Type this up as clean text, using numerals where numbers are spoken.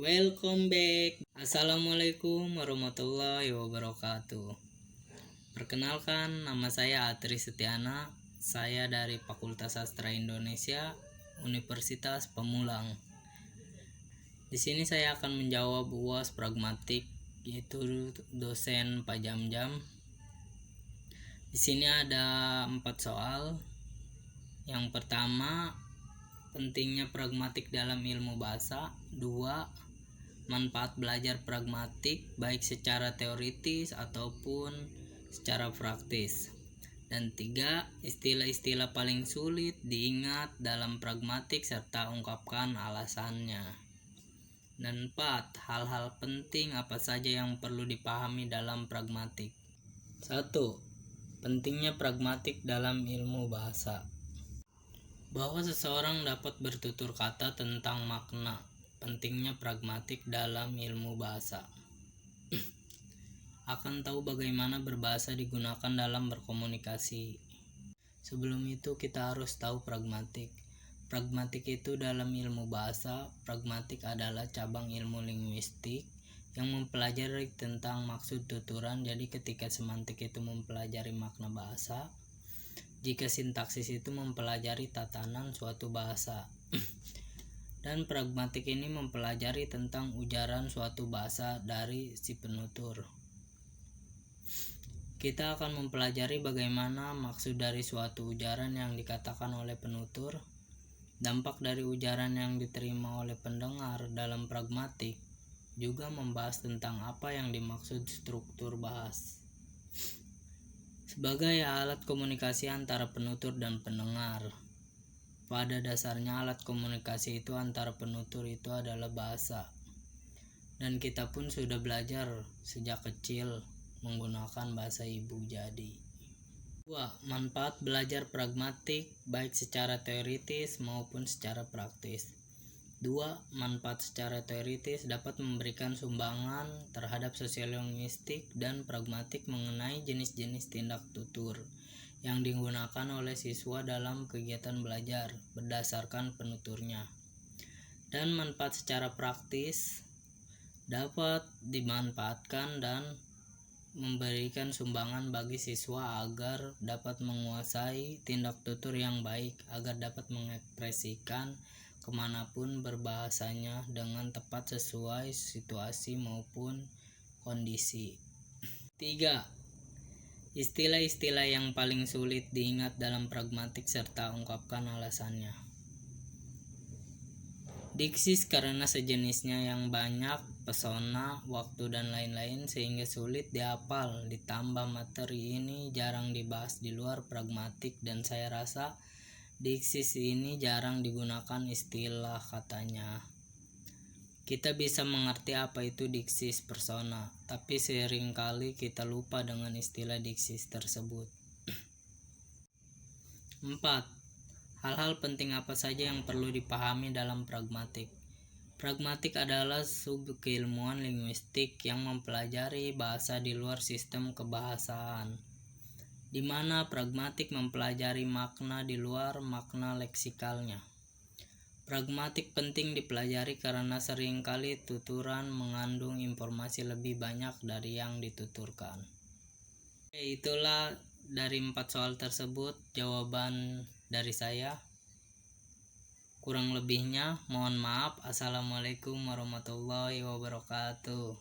Welcome back. Assalamualaikum warahmatullahi wabarakatuh. Perkenalkan, nama saya Atri Setiana. Saya dari Fakultas Sastra Indonesia, Universitas Pamulang. Di sini saya akan menjawab UAS pragmatik, yaitu dosen Pak Jam-Jam. Di sini ada 4 soal. Yang pertama, pentingnya pragmatik dalam ilmu bahasa. 2. Manfaat belajar pragmatik baik secara teoritis ataupun secara praktis. Dan 3. Istilah-istilah paling sulit diingat dalam pragmatik serta ungkapkan alasannya. Dan 4. Hal-hal penting apa saja yang perlu dipahami dalam pragmatik. 1. Pentingnya pragmatik dalam ilmu bahasa. Bahwa seseorang dapat bertutur kata tentang makna. Pentingnya pragmatik dalam ilmu bahasa. Akan tahu bagaimana berbahasa digunakan dalam berkomunikasi. Sebelum itu kita harus tahu pragmatik. Pragmatik itu dalam ilmu bahasa. Pragmatik adalah cabang ilmu linguistik yang mempelajari tentang maksud tuturan. Jadi ketika semantik itu mempelajari makna bahasa, jika sintaksis itu mempelajari tatanan suatu bahasa. Dan pragmatik ini mempelajari tentang ujaran suatu bahasa dari si penutur. Kita akan mempelajari bagaimana maksud dari suatu ujaran yang dikatakan oleh penutur, dampak dari ujaran yang diterima oleh pendengar. Dalam pragmatik juga membahas tentang apa yang dimaksud struktur bahas sebagai alat komunikasi antara penutur dan pendengar. Pada dasarnya alat komunikasi itu antara penutur itu adalah bahasa. Dan kita pun sudah belajar sejak kecil menggunakan bahasa ibu jadi. 2. Manfaat belajar pragmatik baik secara teoritis maupun secara praktis. 2. Manfaat secara teoritis dapat memberikan sumbangan terhadap sosiolingwistik dan pragmatik mengenai jenis-jenis tindak tutur yang digunakan oleh siswa dalam kegiatan belajar berdasarkan penuturnya. Dan manfaat secara praktis dapat dimanfaatkan dan memberikan sumbangan bagi siswa agar dapat menguasai tindak tutur yang baik, agar dapat mengekspresikan kemanapun berbahasanya dengan tepat sesuai situasi maupun kondisi. 3. Istilah-istilah yang paling sulit diingat dalam pragmatik serta ungkapkan alasannya. Diksi karena sejenisnya yang banyak, pesona, waktu dan lain-lain sehingga sulit dihafal. Ditambah materi ini jarang dibahas di luar pragmatik dan saya rasa diksi ini jarang digunakan istilah katanya. Kita bisa mengerti apa itu diksi persona, tapi seringkali kita lupa dengan istilah diksi tersebut. 4. Hal-hal penting apa saja yang perlu dipahami dalam pragmatik. Pragmatik adalah subkeilmuan linguistik yang mempelajari bahasa di luar sistem kebahasaan, di mana pragmatik mempelajari makna di luar makna leksikalnya. Pragmatik penting dipelajari karena seringkali tuturan mengandung informasi lebih banyak dari yang dituturkan. Itulah dari 4 soal tersebut jawaban dari saya. Kurang lebihnya mohon maaf. Assalamualaikum warahmatullahi wabarakatuh.